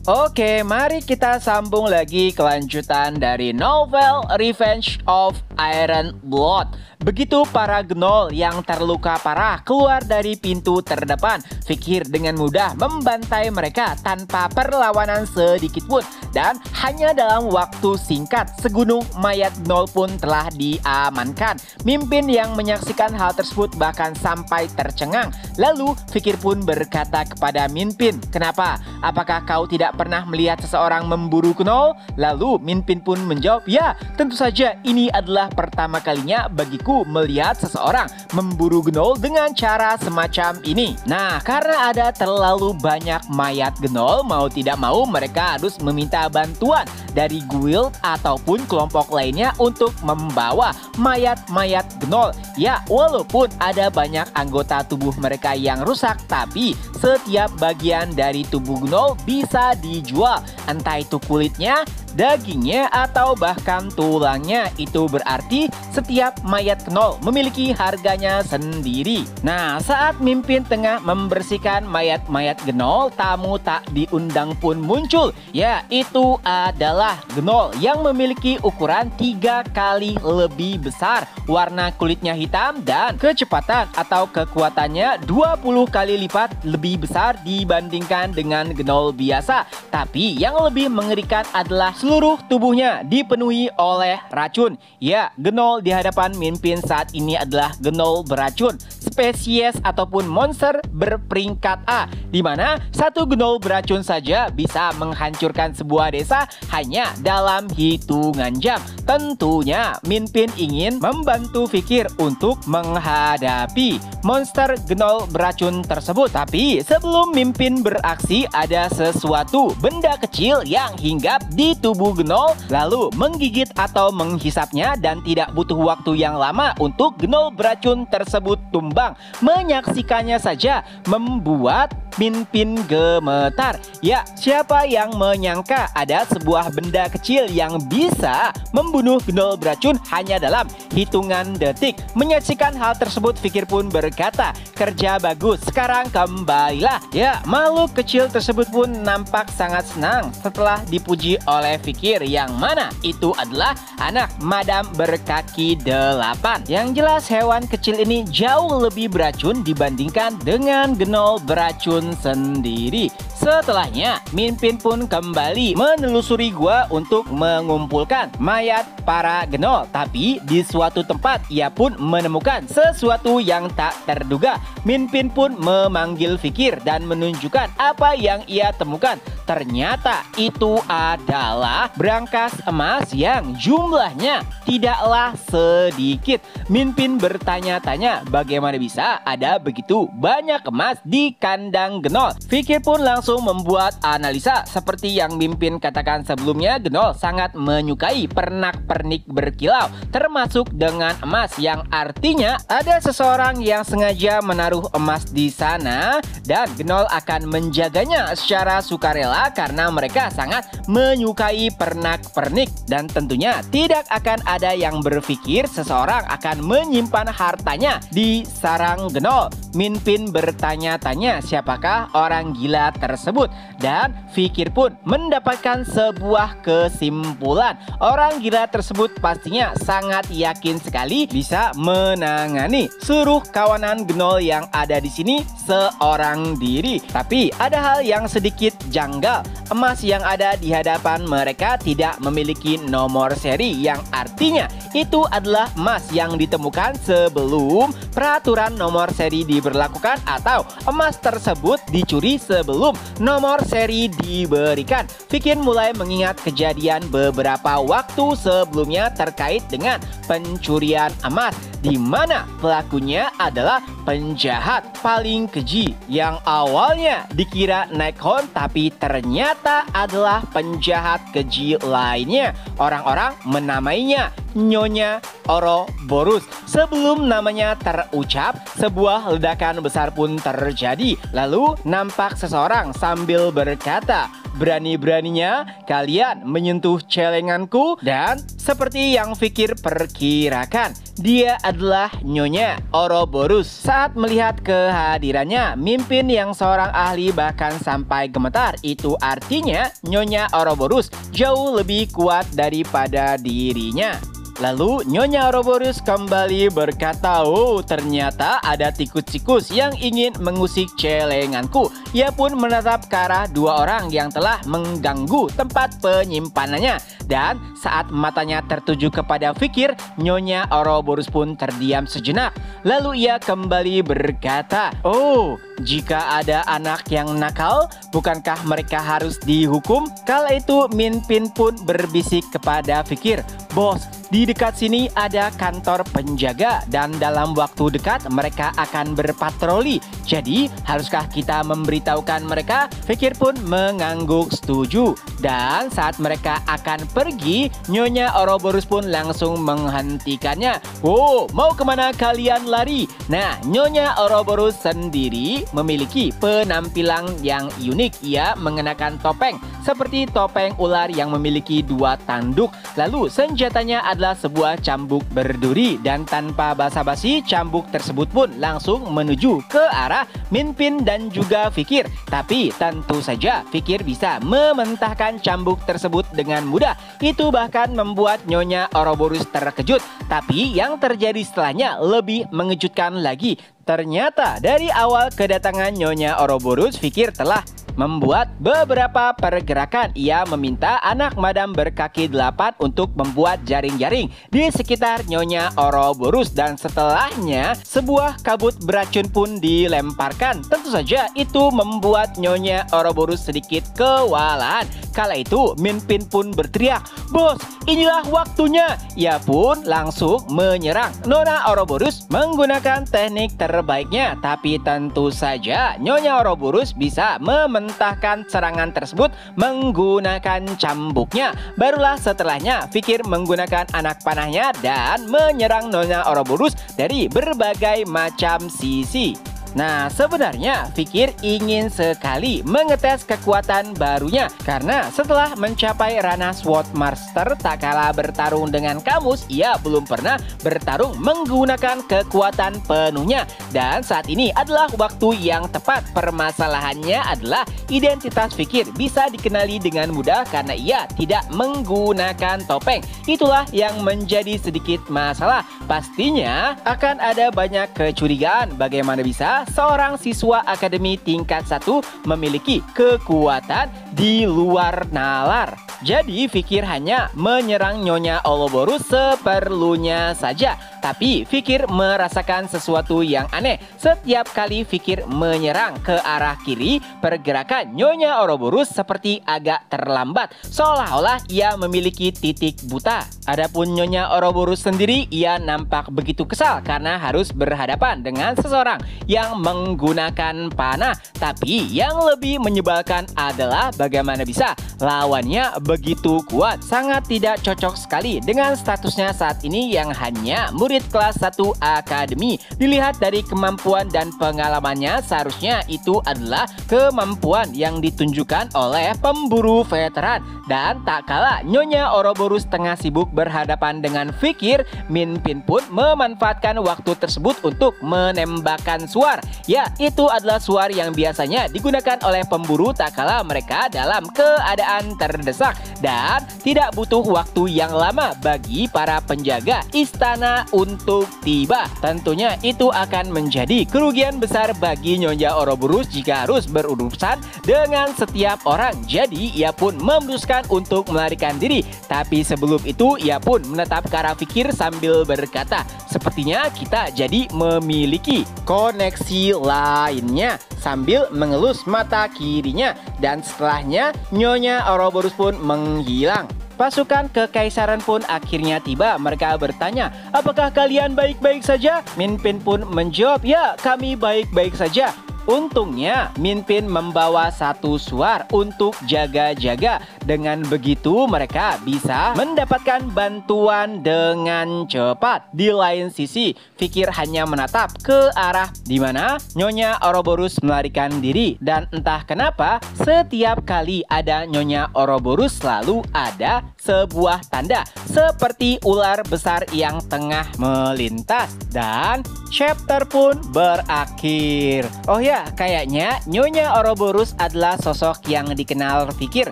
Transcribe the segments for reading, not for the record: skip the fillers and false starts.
Oke, mari kita sambung lagi kelanjutan dari novel Revenge of Iron Blood. Begitu para Gnoll yang terluka parah keluar dari pintu terdepan, Fikir dengan mudah membantai mereka tanpa perlawanan sedikit pun. Dan hanya dalam waktu singkat, segunung mayat Gnoll pun telah diamankan. Mimpin yang menyaksikan hal tersebut bahkan sampai tercengang. Lalu Fikir pun berkata kepada Minpin, "Kenapa? Apakah kau tidak pernah melihat seseorang memburu Gnoll?" Lalu Minpin pun menjawab, "Ya, tentu saja ini adalah pertama kalinya bagiku melihat seseorang memburu Gnoll dengan cara semacam ini." Nah, karena ada terlalu banyak mayat Gnoll, mau tidak mau mereka harus meminta bantuan dari guild ataupun kelompok lainnya untuk membawa mayat-mayat Gnoll. Ya, walaupun ada banyak anggota tubuh mereka yang rusak, tapi setiap bagian dari tubuh Gnoll bisa dijual, entah itu kulitnya, dagingnya, atau bahkan tulangnya. Itu berarti setiap mayat Gnoll memiliki harganya sendiri. Nah, saat Mimpin tengah membersihkan mayat-mayat Gnoll, tamu tak diundang pun muncul. Ya, itu adalah Gnoll yang memiliki ukuran 3 kali lebih besar, warna kulitnya hitam, dan kecepatan atau kekuatannya 20 kali lipat lebih besar dibandingkan dengan Gnoll biasa. Tapi yang lebih mengerikan adalah seluruh tubuhnya dipenuhi oleh racun. Ya, Gnoll di hadapan Mimpin saat ini adalah Gnoll beracun, spesies ataupun monster berperingkat A, di mana satu Gnoll beracun saja bisa menghancurkan sebuah desa hanya dalam hitungan jam. Tentunya Minpin ingin membantu Fikir untuk menghadapi monster Gnoll beracun tersebut. Tapi sebelum Mimpin beraksi, ada sesuatu benda kecil yang hinggap di tubuh Gnoll lalu menggigit atau menghisapnya, dan tidak butuh waktu yang lama untuk Gnoll beracun tersebut tumbang. Menyaksikannya saja membuat Minpin gemetar. Ya, siapa yang menyangka ada sebuah benda kecil yang bisa membunuh Gnoll beracun hanya dalam hitungan detik. Menyaksikan hal tersebut, Fikir pun berkata, "Kerja bagus, sekarang kembalilah." Ya, makhluk kecil tersebut pun nampak sangat senang setelah dipuji oleh Fikir, yang mana itu adalah anak Madam berkaki 8. Yang jelas hewan kecil ini jauh lebih beracun dibandingkan dengan Gnoll beracun sendiri. Setelahnya, Minpin pun kembali menelusuri gua untuk mengumpulkan mayat para Gnoll. Tapi di suatu tempat ia pun menemukan sesuatu yang tak terduga. Minpin pun memanggil Fikir dan menunjukkan apa yang ia temukan. Ternyata itu adalah brankas emas yang jumlahnya tidaklah sedikit. Minpin bertanya-tanya bagaimana bisa ada begitu banyak emas di kandang Gnoll. Fikir pun langsung membuat analisa. Seperti yang Mimpin katakan sebelumnya, Gnoll sangat menyukai pernak-pernik berkilau, termasuk dengan emas, yang artinya ada seseorang yang sengaja menaruh emas di sana, dan Gnoll akan menjaganya secara sukarela karena mereka sangat menyukai pernak-pernik. Dan tentunya tidak akan ada yang berpikir seseorang akan menyimpan hartanya di sarang Gnoll. Minpin bertanya-tanya siapakah orang gila tersebut, dan Fikir pun mendapatkan sebuah kesimpulan. Orang gila tersebut pastinya sangat yakin sekali bisa menangani seluruh kawanan Gnoll yang ada di sini seorang diri. Tapi ada hal yang sedikit janggal. Emas yang ada di hadapan mereka tidak memiliki nomor seri, yang artinya itu adalah emas yang ditemukan sebelum peraturan nomor seri diberlakukan, atau emas tersebut dicuri sebelum nomor seri diberikan. Fikir mulai mengingat kejadian beberapa waktu sebelumnya terkait dengan pencurian emas, di mana pelakunya adalah penjahat paling keji yang awalnya dikira Nighthound, tapi ternyata adalah penjahat keji lainnya. Orang-orang menamainya Nyonya Ouroboros. Sebelum namanya terucap, sebuah ledakan besar pun terjadi. Lalu nampak seseorang sambil berkata, berani-beraninya kalian menyentuh celenganku dan seperti yang Fikir perkirakan, dia adalah Nyonya Ouroboros. Saat melihat kehadirannya, mimpin yang seorang ahli bahkan sampai gemetar. Itu artinya Nyonya Ouroboros jauh lebih kuat daripada dirinya. Lalu Nyonya Ouroboros kembali berkata, "Oh, ternyata ada tikus-tikus yang ingin mengusik celenganku." Ia pun menatap ke arah dua orang yang telah mengganggu tempat penyimpanannya. Dan saat matanya tertuju kepada Fikir, Nyonya Ouroboros pun terdiam sejenak. Lalu ia kembali berkata, "Oh, jika ada anak yang nakal, bukankah mereka harus dihukum?" Kala itu Minpin pun berbisik kepada Fikir, "Bos, di dekat sini ada kantor penjaga dan dalam waktu dekat mereka akan berpatroli. Jadi, haruskah kita memberitahukan mereka?" Fikir pun mengangguk setuju. Dan saat mereka akan pergi, Nyonya Ouroboros pun langsung menghentikannya. "Oh, mau kemana kalian lari?" Nah, Nyonya Ouroboros sendiri memiliki penampilan yang unik. Ia mengenakan topeng seperti topeng ular yang memiliki dua tanduk. Lalu senjatanya adalah sebuah cambuk berduri, dan tanpa basa-basi cambuk tersebut pun langsung menuju ke arah Minpin dan juga Fikir. Tapi tentu saja Fikir bisa mementahkan cambuk tersebut dengan mudah. Itu bahkan membuat Nyonya Ouroboros terkejut. Tapi yang terjadi setelahnya lebih mengejutkan lagi. Ternyata dari awal kedatangan Nyonya Ouroboros, Fikir telah membuat beberapa pergerakan. Ia meminta anak madam berkaki 8 untuk membuat jaring-jaring di sekitar Nyonya Ouroboros, dan setelahnya sebuah kabut beracun pun dilemparkan. Tentu saja itu membuat Nyonya Ouroboros sedikit kewalahan. Kala itu Minpin pun berteriak, "Bos, inilah waktunya." Ia pun langsung menyerang. Nona Ouroboros menggunakan teknik terbaiknya, tapi tentu saja Nyonya Ouroboros bisa mementahkan serangan tersebut menggunakan cambuknya. Barulah setelahnya Fikir menggunakan anak panahnya dan menyerang Nyonya Ouroboros dari berbagai macam sisi. Nah, sebenarnya Fikir ingin sekali mengetes kekuatan barunya, karena setelah mencapai ranah Sword Master tak kalah bertarung dengan Camus, ia belum pernah bertarung menggunakan kekuatan penuhnya. Dan saat ini adalah waktu yang tepat. Permasalahannya adalah identitas Fikir bisa dikenali dengan mudah karena ia tidak menggunakan topeng. Itulah yang menjadi sedikit masalah. Pastinya akan ada banyak kecurigaan bagaimana bisa seorang siswa akademi tingkat 1 memiliki kekuatan di luar nalar. Jadi Fikir hanya menyerang Nyonya Ouroboros seperlunya saja. Tapi Fikir merasakan sesuatu yang aneh. Setiap kali Fikir menyerang ke arah kiri, pergerakan Nyonya Ouroboros seperti agak terlambat, seolah-olah ia memiliki titik buta. Adapun Nyonya Ouroboros sendiri, ia nampak begitu kesal karena harus berhadapan dengan seseorang yang menggunakan panah. Tapi yang lebih menyebalkan adalah bagaimana bisa lawannya begitu kuat. Sangat tidak cocok sekali dengan statusnya saat ini yang hanya murid kelas 1 akademi. Dilihat dari kemampuan dan pengalamannya, seharusnya itu adalah kemampuan yang ditunjukkan oleh pemburu veteran. Dan tak kalah Nyonya Ouroboros tengah sibuk berhadapan dengan Fikir, Minpin pun memanfaatkan waktu tersebut untuk menembakkan suar. Ya, itu adalah suar yang biasanya digunakan oleh pemburu tak kalah mereka dalam keadaan terdesak, dan tidak butuh waktu yang lama bagi para penjaga istana untuk tiba. Tentunya itu akan menjadi kerugian besar bagi Nyonya Ouroboros jika harus berurusan dengan setiap orang. Jadi ia pun memutuskan untuk melarikan diri. Tapi sebelum itu ia pun menatap ke arah Fikir sambil berkata, "Sepertinya kita jadi memiliki koneksi lainnya," sambil mengelus mata kirinya. Dan setelahnya Nyonya Ouroboros pun menghilang. Pasukan kekaisaran pun akhirnya tiba. Mereka bertanya, "Apakah kalian baik-baik saja?" Minpin pun menjawab, "Ya, kami baik-baik saja." Untungnya Min Pin membawa satu suar untuk jaga-jaga. Dengan begitu mereka bisa mendapatkan bantuan dengan cepat. Di lain sisi, Fikir hanya menatap ke arah di mana Nyonya Ouroboros melarikan diri. Dan entah kenapa setiap kali ada Nyonya Ouroboros selalu ada sebuah tanda seperti ular besar yang tengah melintas. Dan chapter pun berakhir. Oh ya, kayaknya Nyonya Ouroboros adalah sosok yang dikenal Fikir.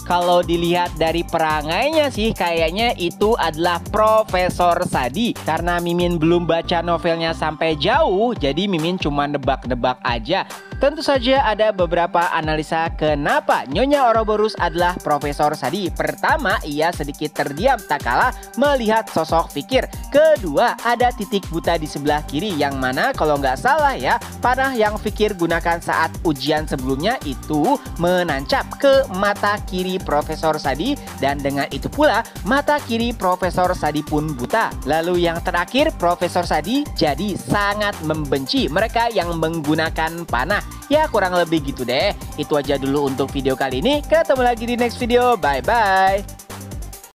Kalau dilihat dari perangainya sih kayaknya itu adalah Profesor Sadi. Karena Mimin belum baca novelnya sampai jauh, jadi Mimin cuma nebak-nebak aja. Tentu saja ada beberapa analisa kenapa Nyonya Ouroboros adalah Profesor Sadi. Pertama, ia sedikit terdiam tak kalah melihat sosok Fikir. Kedua, ada titik buta di sebelah kiri yang mana kalau nggak salah ya, panah yang Fikir gunakan saat ujian sebelumnya itu menancap ke mata kiri Profesor Sadi, dan dengan itu pula mata kiri Profesor Sadi pun buta. Lalu yang terakhir, Profesor Sadi jadi sangat membenci mereka yang menggunakan panah. Ya kurang lebih gitu deh. Itu aja dulu untuk video kali ini. Ketemu lagi di next video. Bye bye.